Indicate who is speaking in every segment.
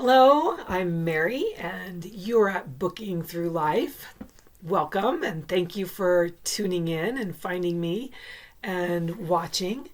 Speaker 1: Hello, I'm Mary, and you're at Booking Through Life. Welcome, and thank you for tuning in and finding me and watching.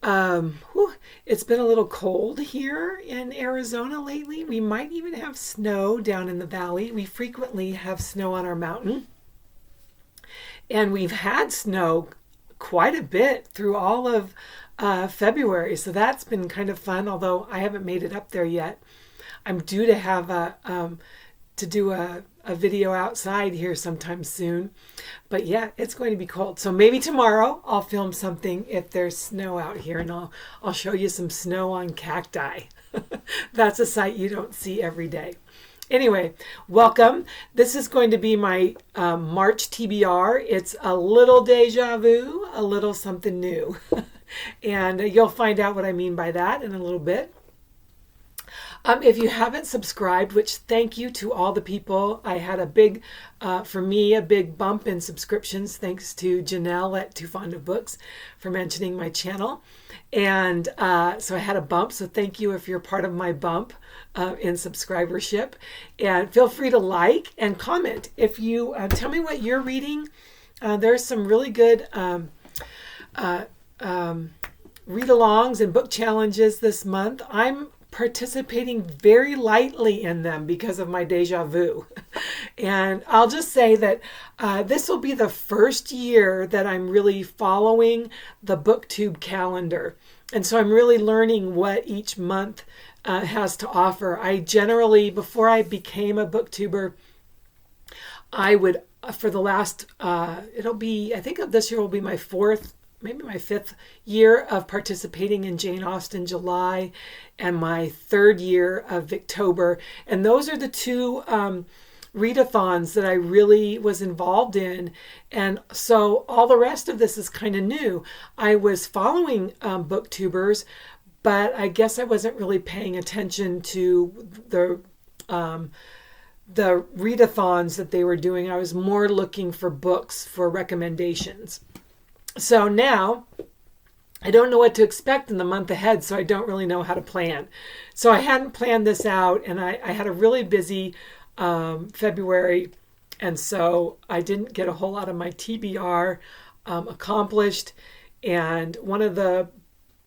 Speaker 1: It's been a little cold here in Arizona lately. We might even have snow down in the valley. We frequently have snow on our mountain, and we've had snow quite a bit through all of February, so that's been kind of fun, although I haven't made it up there yet. I'm due to have to do a video outside here sometime soon. But yeah, it's going to be cold. So maybe tomorrow I'll film something if there's snow out here, and I'll show you some snow on cacti. That's a sight you don't see every day. Anyway, welcome. This is going to be my March TBR. It's a little deja vu, a little something new. And you'll find out what I mean by that in a little bit. If you haven't subscribed, which thank you to all the people, I had a big bump in subscriptions thanks to Janelle at Too Fond of Books for mentioning my channel. And so I had a bump, so thank you if you're part of my bump in subscribership. And feel free to like and comment. If you tell me what you're reading, there's some really good read-alongs and book challenges this month. I'm participating very lightly in them because of my deja vu. And I'll just say that this will be the first year that I'm really following the booktube calendar. And so I'm really learning what each month has to offer. I generally, before I became a booktuber, I would, for the last, I think this year will be my maybe my fifth year of participating in Jane Austen July and my third year of Victober. And those are the two readathons that I really was involved in. And so all the rest of this is kind of new. I was following booktubers, but I guess I wasn't really paying attention to the readathons that they were doing. I was more looking for books for recommendations. So now I don't know what to expect in the month ahead, so I don't really know how to plan. So I hadn't planned this out, and I had a really busy February, and so I didn't get a whole lot of my TBR accomplished. And one of the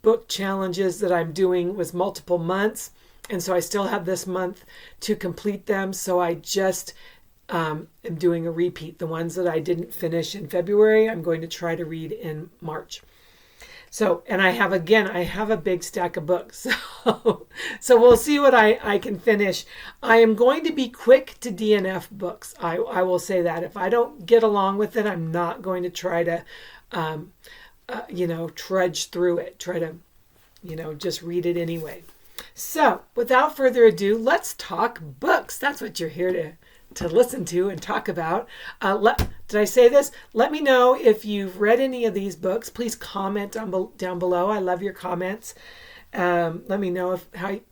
Speaker 1: book challenges that I'm doing was multiple months, and so I still have this month to complete them. So I just am doing a repeat. The ones that I didn't finish in February, I'm going to try to read in March. So, and I have a big stack of books. So we'll see what I can finish. I am going to be quick to DNF books. I will say that. If I don't get along with it, I'm not going to try to, trudge through it. Try to, just read it anyway. So without further ado, let's talk books. That's what you're here to listen to and talk about. Did I say this? Let me know if you've read any of these books. Please comment down below. I love your comments. Let me know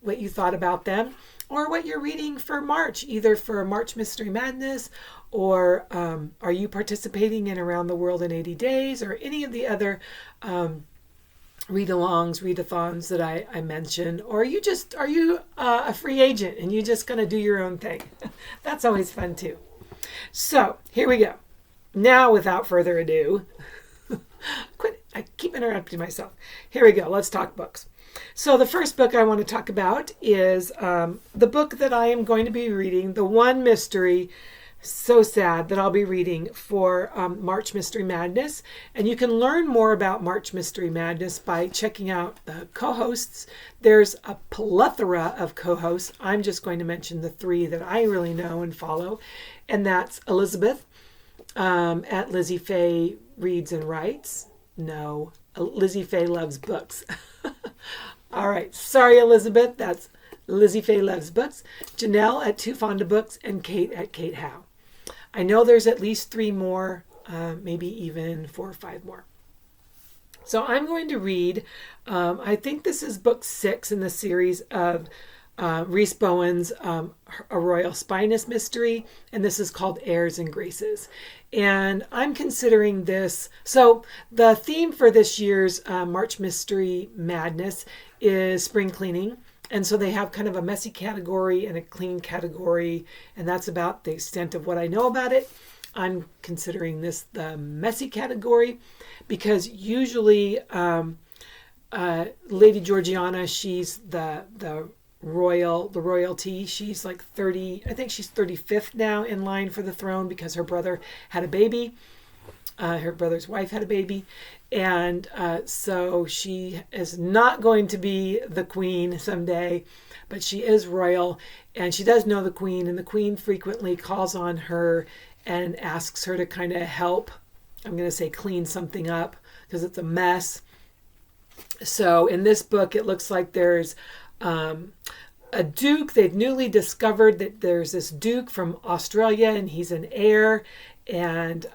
Speaker 1: what you thought about them or what you're reading for March, either for March Mystery Madness or are you participating in Around the World in 80 Days or any of the other read-alongs, readathons that I mentioned, or are you a free agent and you're just going to do your own thing? That's always fun too. So here we go. Now, without further ado, I keep interrupting myself. Here we go. Let's talk books. So the first book I want to talk about is the book that I am going to be reading, the one mystery, so sad, that I'll be reading for March Mystery Madness. And you can learn more about March Mystery Madness by checking out the co-hosts. There's a plethora of co-hosts. I'm just going to mention the three that I really know and follow. And that's Elizabeth at Lizzie Faye Reads and Writes. No, Lizzie Faye Loves Books. All right. Sorry, Elizabeth. That's Lizzie Faye Loves Books. Janelle at Too Fond of Books, and Kate at Kate Howe. I know there's at least three more, maybe even 4 or 5 more. So I'm going to read, I think this is book 6 in the series of Rhys Bowen's A Royal Spinous Mystery, and this is called Heirs Graces. And I'm considering this, so the theme for this year's March Mystery Madness is spring cleaning. And so they have kind of a messy category and a clean category, and that's about the extent of what I know about it. I'm considering this the messy category because usually Lady Georgiana, she's the royalty. She's like 30, I think she's 35th now in line for the throne because her brother had a baby. Her brother's wife had a baby. And so she is not going to be the queen someday, but she is royal and she does know the queen, and the queen frequently calls on her and asks her to kind of help, I'm going to say clean something up because it's a mess. So in this book, it looks like there's a duke. They've newly discovered that there's this duke from Australia and he's an heir, and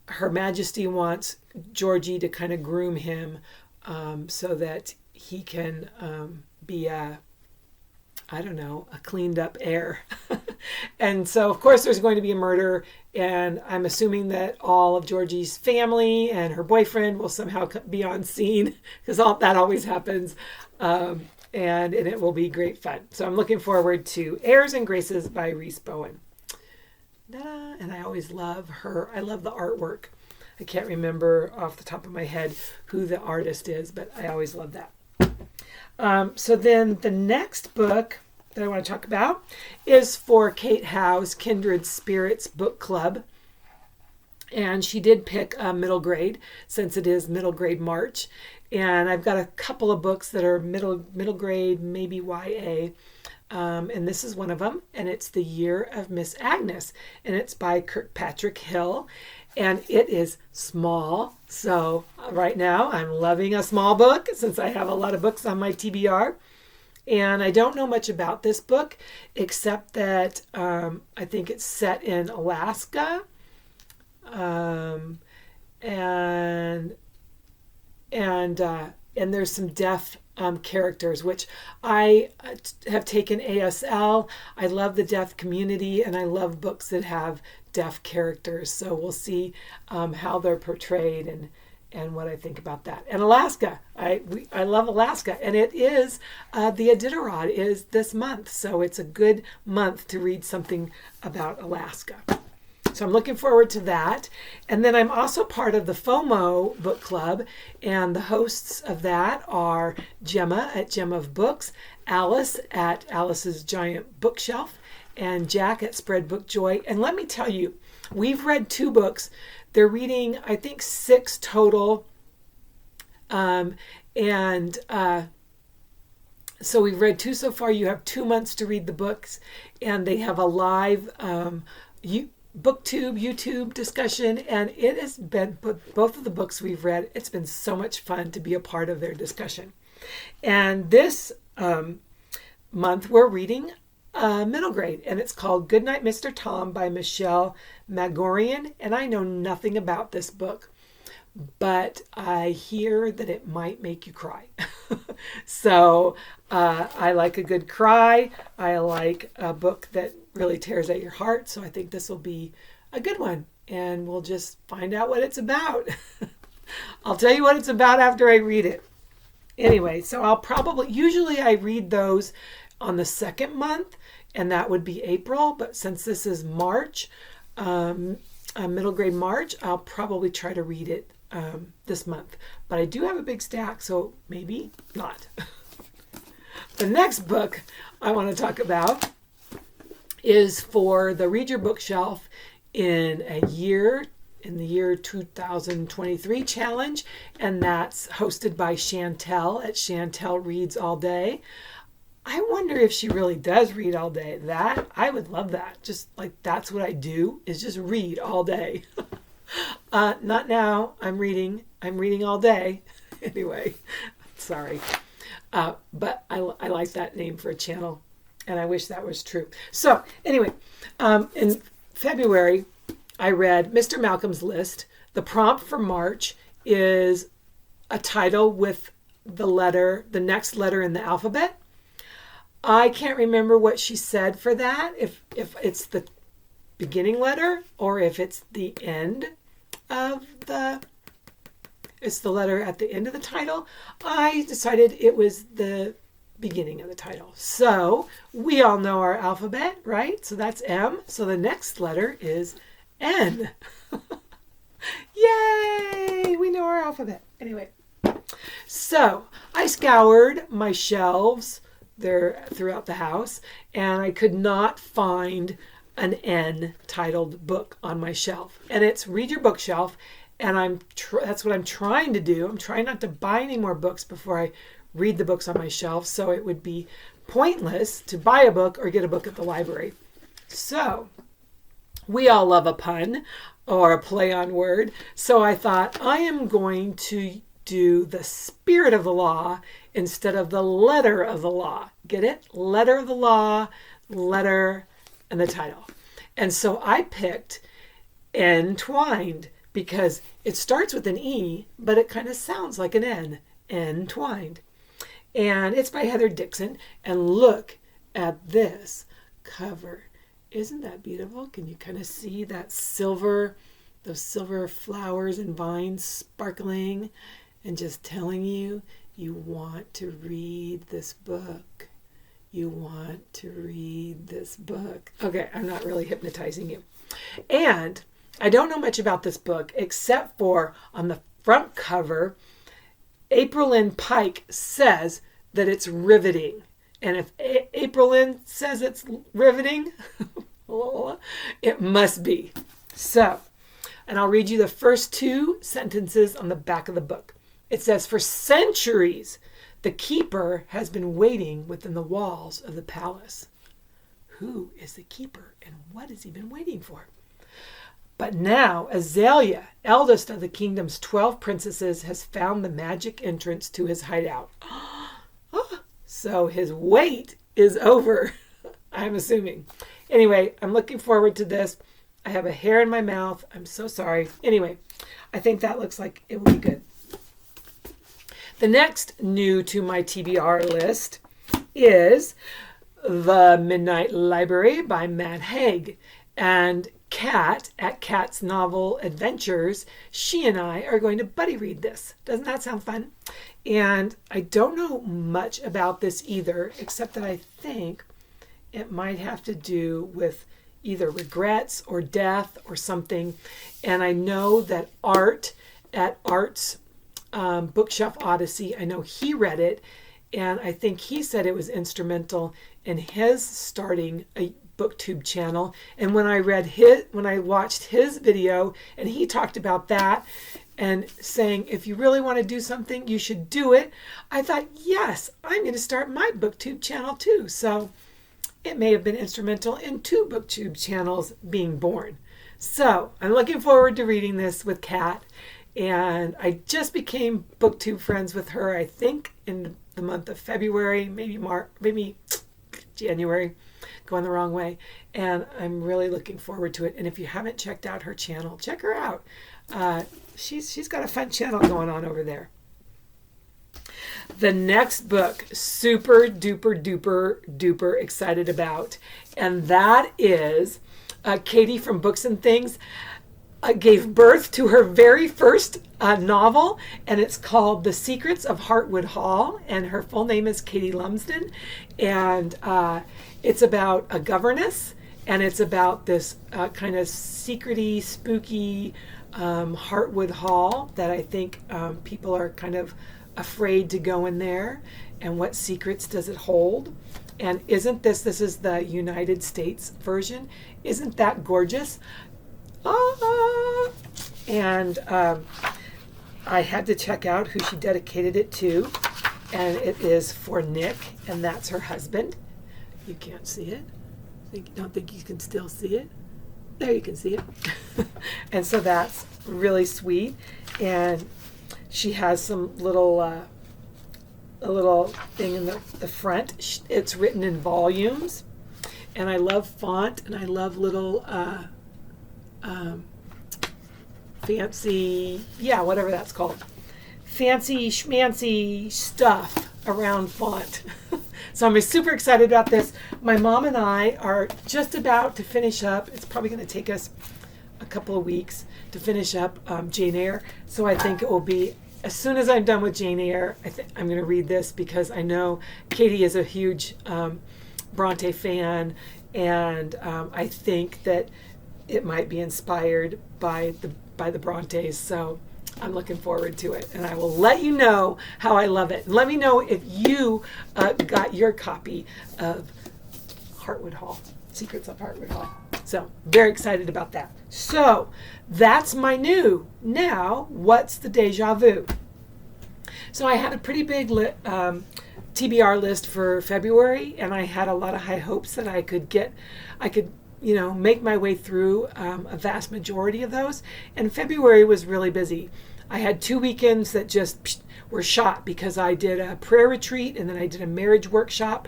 Speaker 1: Her Majesty wants Georgie to kind of groom him so that he can be a cleaned up heir. And so, of course, there's going to be a murder, and I'm assuming that all of Georgie's family and her boyfriend will somehow be on scene because that always happens. And it will be great fun. So I'm looking forward to Heirs and Graces by Reese Bowen. Ta-da. And I always love her. I love the artwork. I can't remember off the top of my head who the artist is, but I always love that. So then the next book that I want to talk about is for Kate Howe's Kindred Spirits Book Club. And she did pick a middle grade since it is middle grade March. And I've got a couple of books that are middle grade, maybe YA. And this is one of them. And it's The Year of Miss Agnes. And it's by Kirkpatrick Hill. And it is small. So right now I'm loving a small book since I have a lot of books on my TBR. And I don't know much about this book except that I think it's set in Alaska. And there's some deaf characters, which I have taken ASL. I love the deaf community, and I love books that have deaf characters. So we'll see how they're portrayed and what I think about that. And Alaska, I love Alaska, and it is the Iditarod is this month, so it's a good month to read something about Alaska. So I'm looking forward to that. And then I'm also part of the FOMO book club, and the hosts of that are Gemma at Gem of Books, Alice at Alice's Giant Bookshelf, and Jack at Spread Book Joy. And let me tell you, we've read 2 books. They're reading, I think, 6 total. So we've read 2 so far. You have 2 months to read the books, and they have a live booktube YouTube discussion, and it has been both of the books we've read. It's been so much fun to be a part of their discussion. And this month we're reading middle grade, and it's called Goodnight Mr. Tom by Michelle Magorian. And I know nothing about this book, but I hear that it might make you cry. So I like a good cry. I like a book that really tears at your heart. So I think this will be a good one, and we'll just find out what it's about. I'll tell you what it's about after I read it. Anyway, so usually I read those on the second month, and that would be April. But since this is March, middle grade March, I'll probably try to read it this month. But I do have a big stack, so maybe not. The next book I want to talk about is for the Read Your Bookshelf in the year 2023 challenge, and that's hosted by Chantel at Chantel Reads All Day. I wonder if she really does read all day. I would love that. Just like that's what I do, is just read all day. Not now. I'm reading all day. Anyway, sorry. But I like that name for a channel, and I wish that was true. So anyway, in February, I read Mr. Malcolm's List. The prompt for March is a title with the next letter in the alphabet. I can't remember what she said for that, if it's the beginning letter or if it's the end of it's the letter at the end of the title. I decided it was the beginning of the title. So we all know our alphabet, right? So that's M. So the next letter is N. Yay! We know our alphabet. Anyway, so I scoured my shelves there throughout the house, and I could not find an N titled book on my shelf. And it's Read Your Bookshelf, and that's what I'm trying to do. I'm trying not to buy any more books before I read the books on my shelf, so it would be pointless to buy a book or get a book at the library. So we all love a pun or a play on word. So I thought I am going to do the spirit of the law instead of the letter of the law. Get it? Letter of the law, letter, and the title. And so I picked Entwined because it starts with an E, but it kind of sounds like an N. Entwined. And it's by Heather Dixon. And look at this cover. Isn't that beautiful? Can you kind of see that silver, those silver flowers and vines sparkling and just telling you, you want to read this book. You want to read this book. Okay, I'm not really hypnotizing you. And I don't know much about this book except for on the front cover, April Lynn Pike says that it's riveting. And if April Lynn says it's riveting, it must be. So, and I'll read you the first two sentences on the back of the book. It says, for centuries, the keeper has been waiting within the walls of the palace. Who is the keeper and what has he been waiting for? But now Azalea, eldest of the kingdom's 12 princesses, has found the magic entrance to his hideout. So his wait is over, I'm assuming. Anyway, I'm looking forward to this. I have a hair in my mouth. I'm so sorry. Anyway, I think that looks like it will be good. The next new to my TBR list is The Midnight Library by Matt Haig. And Kat at Kat's Novel Adventures, she and I are going to buddy read this. Doesn't that sound fun? And I don't know much about this either, except that I think it might have to do with either regrets or death or something. And I know that Art at Art's Bookshelf Odyssey, I know he read it, and I think he said it was instrumental in his starting a booktube channel. And when I watched his video and he talked about that and saying, if you really want to do something, you should do it, I thought, yes, I'm going to start my booktube channel too. So it may have been instrumental in 2 booktube channels being born. So I'm looking forward to reading this with Kat. And I just became booktube friends with her, I think, in the month of February, maybe March, maybe January, going the wrong way. And I'm really looking forward to it. And if you haven't checked out her channel, check her out. She's got a fun channel going on over there. The next book, super duper duper duper excited about, and that is Katie from Books and Things. Gave birth to her very first novel, and it's called The Secrets of Hartwood Hall, and her full name is Katie Lumsden, and it's about a governess, and it's about this kind of secrety, spooky Hartwood Hall that I think people are kind of afraid to go in there, and what secrets does it hold? And isn't this is the United States version, isn't that gorgeous? And I had to check out who she dedicated it to, and it is for Nick, and that's her husband. You can't see it. Don't think you can still see it. There, you can see it. And so that's really sweet. And she has some little a little thing in the front. It's written in volumes, and I love font, and I love little fancy, whatever that's called, fancy schmancy stuff around font. So I'm super excited about this. My mom and I are just about to finish up. It's probably going to take us a couple of weeks to finish up Jane Eyre. So I think it will be as soon as I'm done with Jane Eyre, I'm going to read this because I know Katie is a huge Bronte fan, and I think that it might be inspired by the Brontes. So I'm looking forward to it, and I will let you know how I love it. Let me know if you got your copy of Hartwood Hall, Secrets of Hartwood Hall. So very excited about that. So that's my new. Now, what's the Deja Vu? So I had a pretty big TBR list for February, and I had a lot of high hopes that I could make my way through a vast majority of those. And February was really busy. I had 2 weekends that just were shot because I did a prayer retreat and then I did a marriage workshop.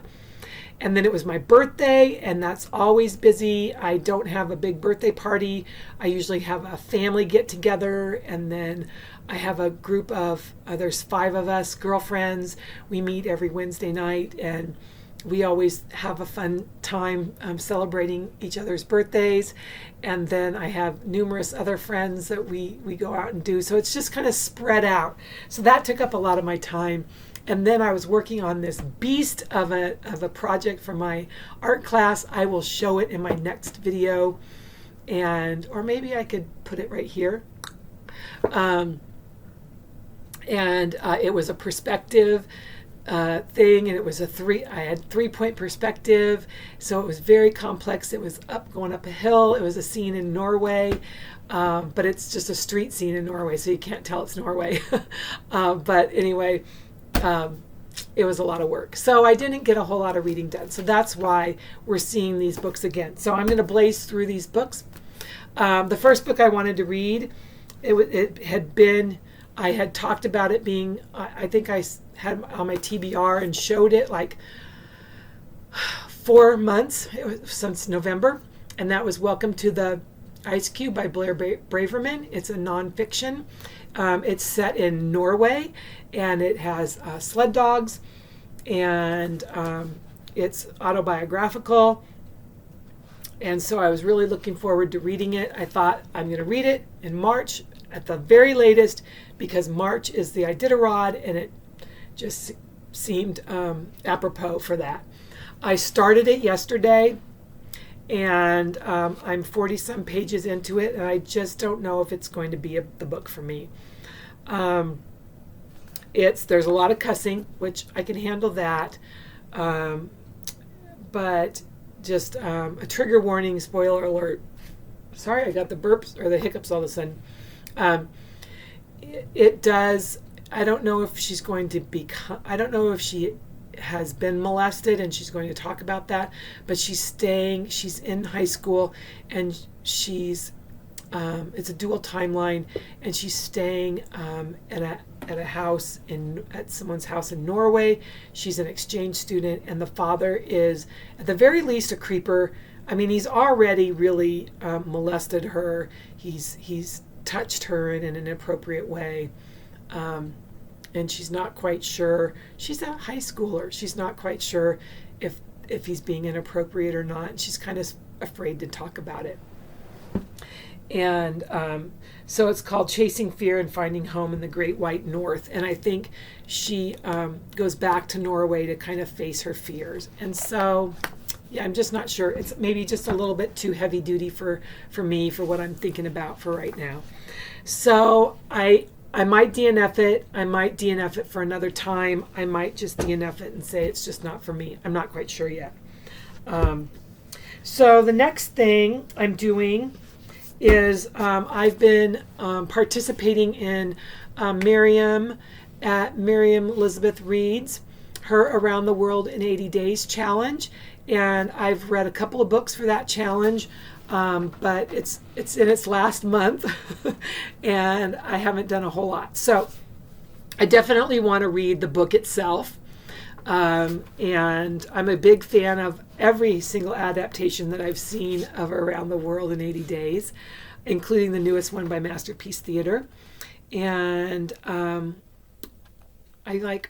Speaker 1: And then it was my birthday, and that's always busy. I don't have a big birthday party. I usually have a family get together, and then I have a group of, there's 5 of us, girlfriends. We meet every Wednesday night, and we always have a fun time celebrating each other's birthdays. And then I have numerous other friends that we go out and do. So it's just kind of spread out. So that took up a lot of my time. And then I was working on this beast of a project for my art class. I will show it in my next video, or maybe I could put it right here. It was a perspective thing, and it was I had 3-point perspective, so it was very complex. It was going up a hill. It was a scene in Norway, but it's just a street scene in Norway, so you can't tell it's Norway. But anyway. It was a lot of work. So I didn't get a whole lot of reading done. So that's why we're seeing these books again. So I'm going to blaze through these books. The first book I wanted to read, I had talked about it being, I think I had on my TBR and showed it like 4 months since November. And that was Welcome to the Ice Cube by Blair Braverman. It's a nonfiction. It's set in Norway, and it has sled dogs, and it's autobiographical. And so I was really looking forward to reading it. I thought I'm going to read it in March at the very latest, because March is the Iditarod, and it just seemed apropos for that. I started it yesterday, and I'm 40-some pages into it, and I just don't know if it's going to be the book for me. There's a lot of cussing, which I can handle that, but just a trigger warning, spoiler alert. Sorry, I got the burps or the hiccups all of a sudden. It does. I don't know if she's going to I don't know if she has been molested, and she's going to talk about that, but she's in high school, and it's a dual timeline, and she's staying at a house at someone's house in Norway. She's an exchange student, and the father is at the very least a creeper. I mean, he's already really molested her. He's touched her in an inappropriate way. And she's not quite sure. She's a high schooler. She's not quite sure if he's being inappropriate or not. She's kind of afraid to talk about it. And so it's called Chasing Fear and Finding Home in the Great White North. And I think she goes back to Norway to kind of face her fears. And so, yeah, I'm just not sure. It's maybe just a little bit too heavy duty for me, for what I'm thinking about for right now. So I might DNF it. I might DNF it for another time. I might just DNF it and say it's just not for me. I'm not quite sure yet. So the next thing I'm doing is I've been participating in Miriam at Miriam Elizabeth Reed's her Around the World in 80 Days challenge. And I've read a couple of books for that challenge. But it's in its last month, and I haven't done a whole lot. So I definitely want to read the book itself. And I'm a big fan of every single adaptation that I've seen of Around the World in 80 Days, including the newest one by Masterpiece Theater. And I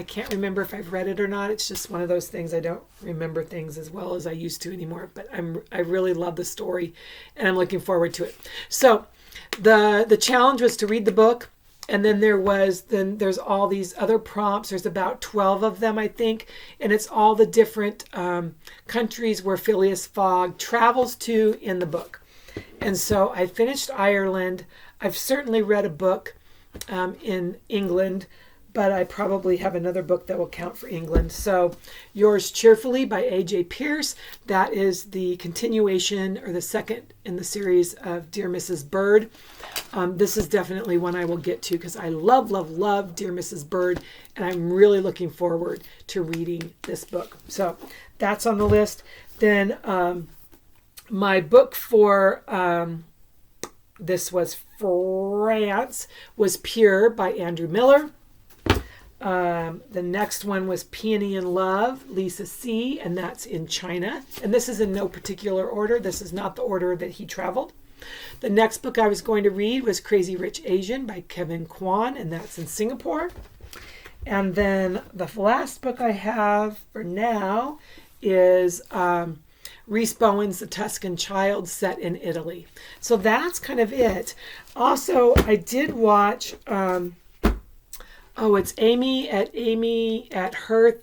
Speaker 1: can't remember if I've read it or not. It's just one of those things. I don't remember things as well as I used to anymore, but I really love the story, and I'm looking forward to it. So the challenge was to read the book And then there's all these other prompts. There's about 12 of them, I think. And it's all the different countries where Phileas Fogg travels to in the book. And so I finished Ireland. I've certainly read a book in England, but I probably have another book that will count for England. So Yours Cheerfully by A.J. Pierce. That is the continuation or the second in the series of Dear Mrs. Bird. This is definitely one I will get to because I love, love, love Dear Mrs. Bird. And I'm really looking forward to reading this book. So that's on the list. Then my book for this was France was Pure by Andrew Miller. The next one was Peony in Love, Lisa C., and that's in China. And this is in no particular order. This is not the order that he traveled. The next book I was going to read was Crazy Rich Asian by Kevin Kwan, and that's in Singapore. And then the last book I have for now is Rhys Bowen's The Tuscan Child, set in Italy. So that's kind of it. Also, I did watch... it's Amy at her,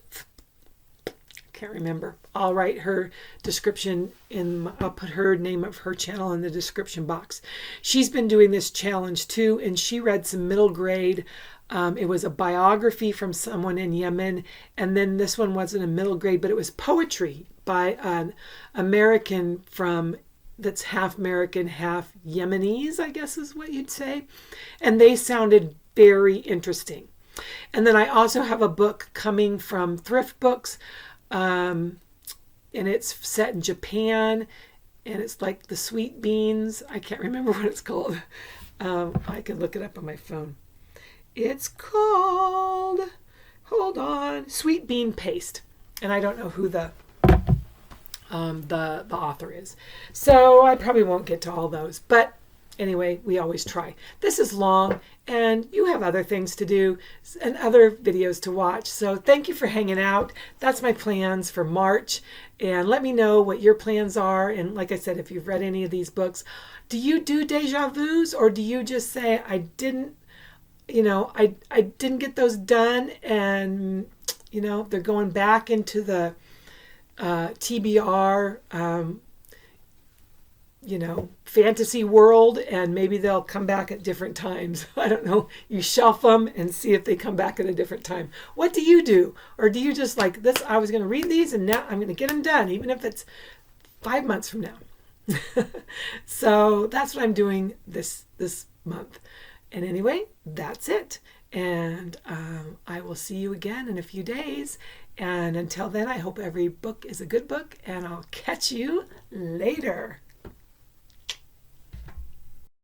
Speaker 1: can't remember. I'll write her description I'll put her name of her channel in the description box. She's been doing this challenge too, and she read some middle grade. It was a biography from someone in Yemen, and then this one wasn't a middle grade, but it was poetry by an American that's half American, half Yemenese, I guess is what you'd say. And they sounded very interesting. And then I also have a book coming from Thrift Books, and it's set in Japan, and it's like the sweet beans. I can't remember what it's called. I can look it up on my phone. It's called, hold on, Sweet Bean Paste. And I don't know who the author is. So I probably won't get to all those. But anyway, we always try. This is long, and you have other things to do and other videos to watch. So thank you for hanging out. That's my plans for March. And let me know what your plans are. And like I said, if you've read any of these books, do you do deja vus, or do you just say, I didn't get those done, and, they're going back into the TBR, fantasy world, and maybe they'll come back at different times. I don't know. You shelf them and see if they come back at a different time. What do you do? Or do you just like this? I was going to read these and now I'm going to get them done, even if it's 5 months from now. So that's what I'm doing this month. And anyway, that's it. And I will see you again in a few days. And until then, I hope every book is a good book, and I'll catch you later.